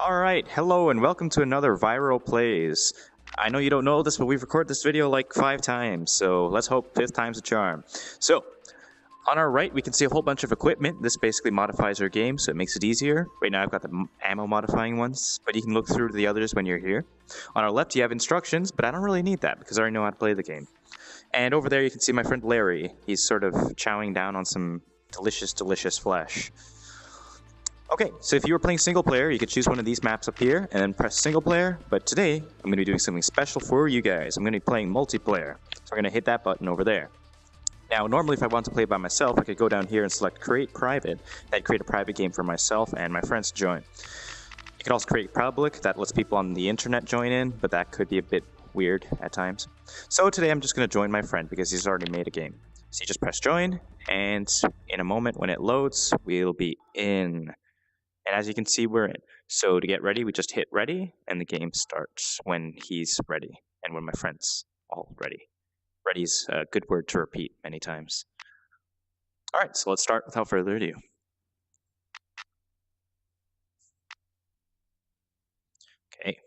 Alright, hello and welcome to another Viral Plays. I know you don't know this, but we've recorded this video like 5 times, so let's hope 5th time's a charm. So, on our right we can see a whole bunch of equipment. This basically modifies our game, so it makes it easier. Right now I've got the ammo modifying ones, but you can look through to the others when you're here. On our left you have instructions, but I don't really need that because I already know how to play the game. And over there you can see my friend Larry. He's sort of chowing down on some delicious flesh. Okay, so if you were playing single player, you could choose one of these maps up here and then press single player, but today I'm going to be doing something special for you guys. I'm going to be playing multiplayer, so I'm going to hit that button over there. Now, normally if I want to play by myself, I could go down here and select create private. That'd create a private game for myself and my friends to join. You could also create public, that lets people on the internet join in, but that could be a bit weird at times. So today I'm just going to join my friend because he's already made a game. So you just press join, and in a moment when it loads, we'll be in. And as you can see, we're in. So to get ready, we just hit ready, and the game starts when he's ready, and when my friend's all ready. Ready's a good word to repeat many times. Alright, so let's start without further ado. Okay.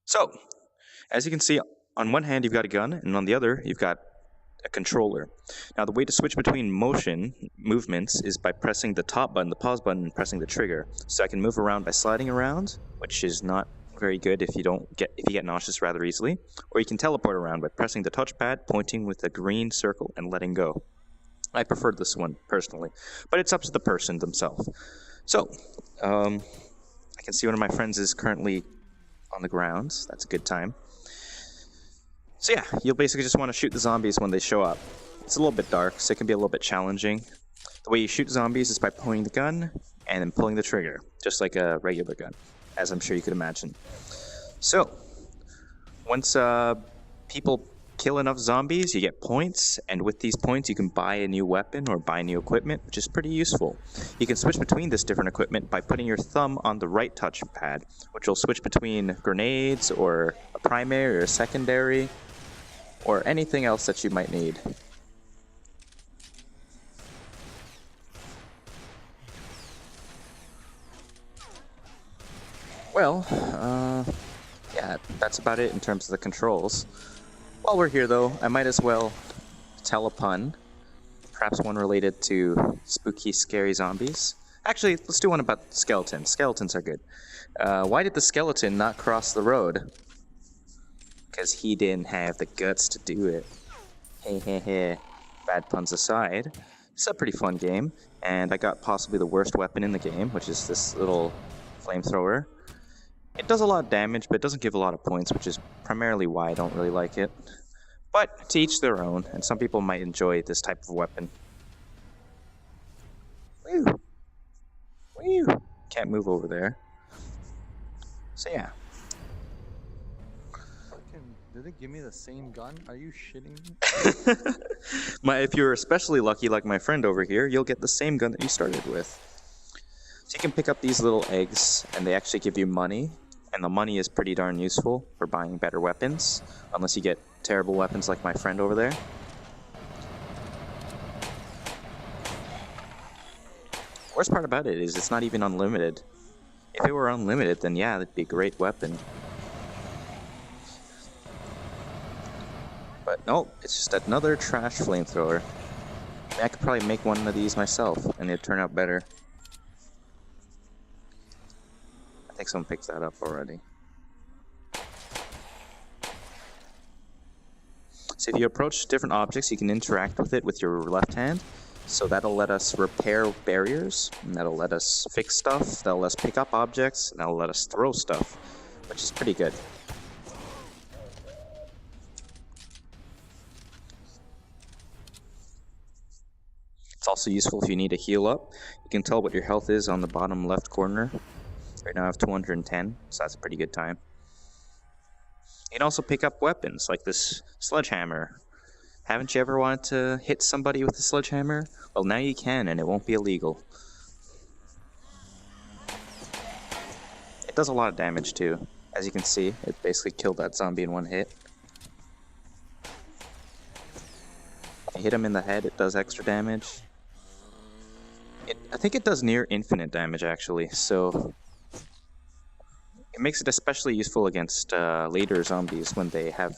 So, as you can see, on one hand you've got a gun, and on the other you've got a controller. Now the way to switch between movements is by pressing the top button, the pause button, and pressing the trigger. So I can move around by sliding around, which is not very good if you get nauseous rather easily. Or you can teleport around by pressing the touchpad, pointing with the green circle, and letting go. I prefer this one personally, but it's up to the person themselves. So, I can see one of my friends is currently on the ground. That's a good time. So yeah, you'll basically just want to shoot the zombies when they show up. It's a little bit dark, so it can be a little bit challenging. The way you shoot zombies is by pointing the gun and then pulling the trigger, just like a regular gun, as I'm sure you could imagine. So, once people kill enough zombies, you get points, and with these points you can buy a new weapon or buy new equipment, which is pretty useful. You can switch between this different equipment by putting your thumb on the right touchpad, which will switch between grenades or a primary or a secondary, or anything else that you might need. Well, yeah, that's about it in terms of the controls. While we're here though, I might as well tell a pun, perhaps one related to spooky, scary zombies. Actually, let's do one about skeletons. Skeletons are good. Why did the skeleton not cross the road? Because he didn't have the guts to do it. Hey, hey, hey. Bad puns aside, it's a pretty fun game, and I got possibly the worst weapon in the game, which is this little flamethrower. It does a lot of damage, but it doesn't give a lot of points, which is primarily why I don't really like it. But to each their own, and some people might enjoy this type of weapon. Woo! Woo! Can't move over there. So yeah. Did it give me the same gun? Are you shitting me? If you're especially lucky like my friend over here, you'll get the same gun that you started with. So you can pick up these little eggs, and they actually give you money, and the money is pretty darn useful for buying better weapons, unless you get terrible weapons like my friend over there. Worst part about it is it's not even unlimited. If it were unlimited, then yeah, it'd be a great weapon. But nope, it's just another trash flamethrower. I could probably make one of these myself, and it'd turn out better. I think someone picked that up already. So if you approach different objects, you can interact with it with your left hand. So that'll let us repair barriers, and that'll let us fix stuff, that'll let us pick up objects, and that'll let us throw stuff, which is pretty good. It's also useful if you need to heal up. You can tell what your health is on the bottom left corner. Right now I have 210, so that's a pretty good time. You can also pick up weapons, like this sledgehammer. Haven't you ever wanted to hit somebody with a sledgehammer? Well, now you can, and it won't be illegal. It does a lot of damage too. As you can see, it basically killed that zombie in one hit. If you hit him in the head, it does extra damage. I think it does near infinite damage actually, so it makes it especially useful against later zombies when they have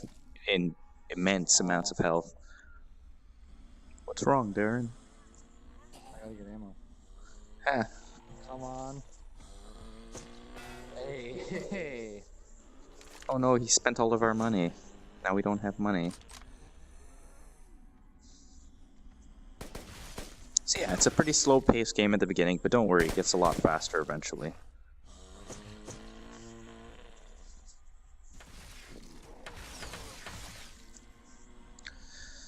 immense amounts of health. What's wrong, Darren? I gotta get ammo. Ah, Come on. Hey. oh no, he spent all of our money. Now we don't have money. So yeah, it's a pretty slow-paced game at the beginning, but don't worry, it gets a lot faster eventually.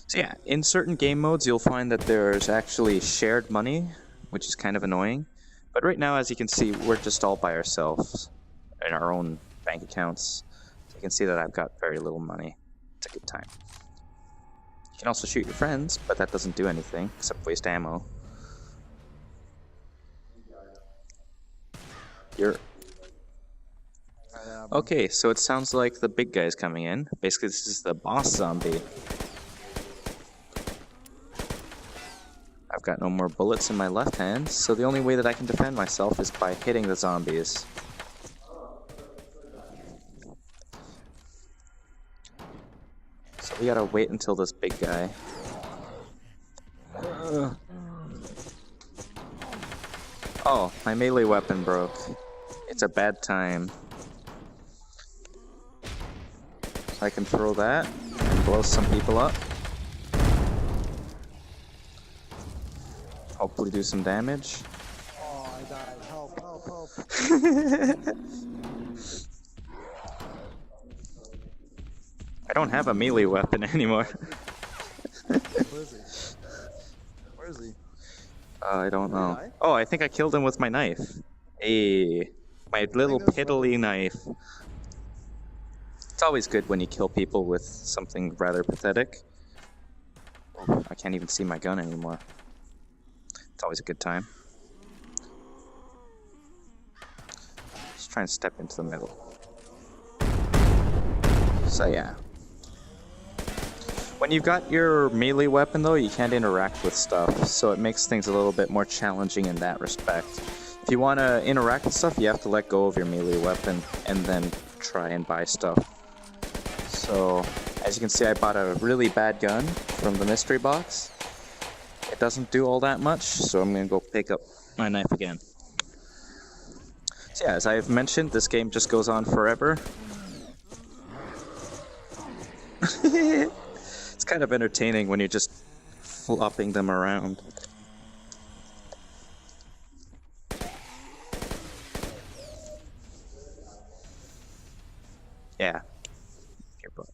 So yeah, in certain game modes, you'll find that there's actually shared money, which is kind of annoying. But right now, as you can see, we're just all by ourselves in our own bank accounts. So you can see that I've got very little money. It's a good time. You can also shoot your friends, but that doesn't do anything except waste ammo. Okay, so it sounds like the big guy's coming in. Basically, this is the boss zombie. I've got no more bullets in my left hand, so the only way that I can defend myself is by hitting the zombies. So we gotta wait until this big guy. Oh, my melee weapon broke. It's a bad time. So I can throw that and blow some people up. Hopefully do some damage. Oh, I died. Help, help, help. I don't have a melee weapon anymore. Where is he? Where is he? I don't know. Did I? Oh, I think I killed him with my knife. Hey, my little that's piddly knife. It's always good when you kill people with something rather pathetic. Oh, I can't even see my gun anymore. It's always a good time. Just try and step into the middle. So yeah. When you've got your melee weapon though, you can't interact with stuff, so it makes things a little bit more challenging in that respect. If you want to interact with stuff, you have to let go of your melee weapon and then try and buy stuff. So, as you can see, I bought a really bad gun from the mystery box. It doesn't do all that much, so I'm gonna go pick up my knife again. So yeah, as I've mentioned, this game just goes on forever. It's kind of entertaining when you're just flopping them around. Yeah. Your butt.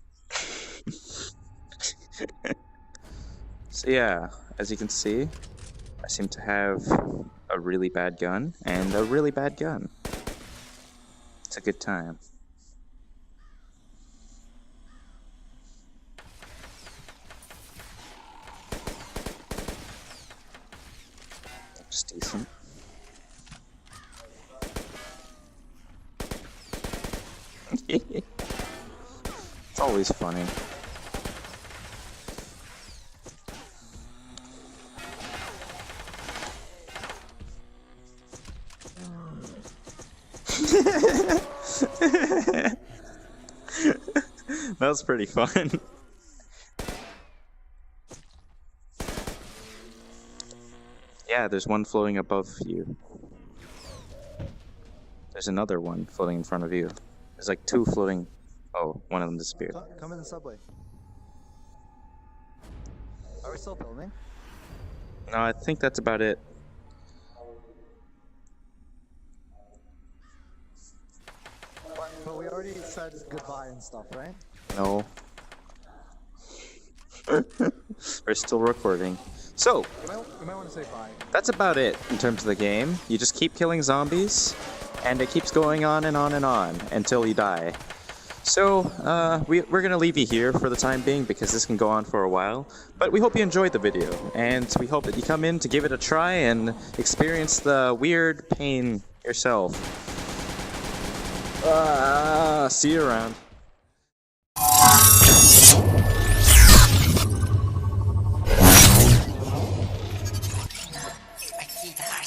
So yeah, as you can see, I seem to have a really bad gun and a really bad gun. It's a good time. Looks decent. It's always funny. That was pretty fun. Yeah, there's one floating above you. There's another one floating in front of you. There's like two floating. Oh, one of them disappeared. Come in the subway. Are we still filming? No, I think that's about it. But we already said goodbye and stuff, right? No. We're still recording. So, You might want to say bye. that's about it in terms of the game. You just keep killing zombies, and it keeps going on and on and on until you die. So, we're going to leave you here for the time being because this can go on for a while. But we hope you enjoyed the video, and we hope that you come in to give it a try and experience the weird pain yourself. See you around. I see that.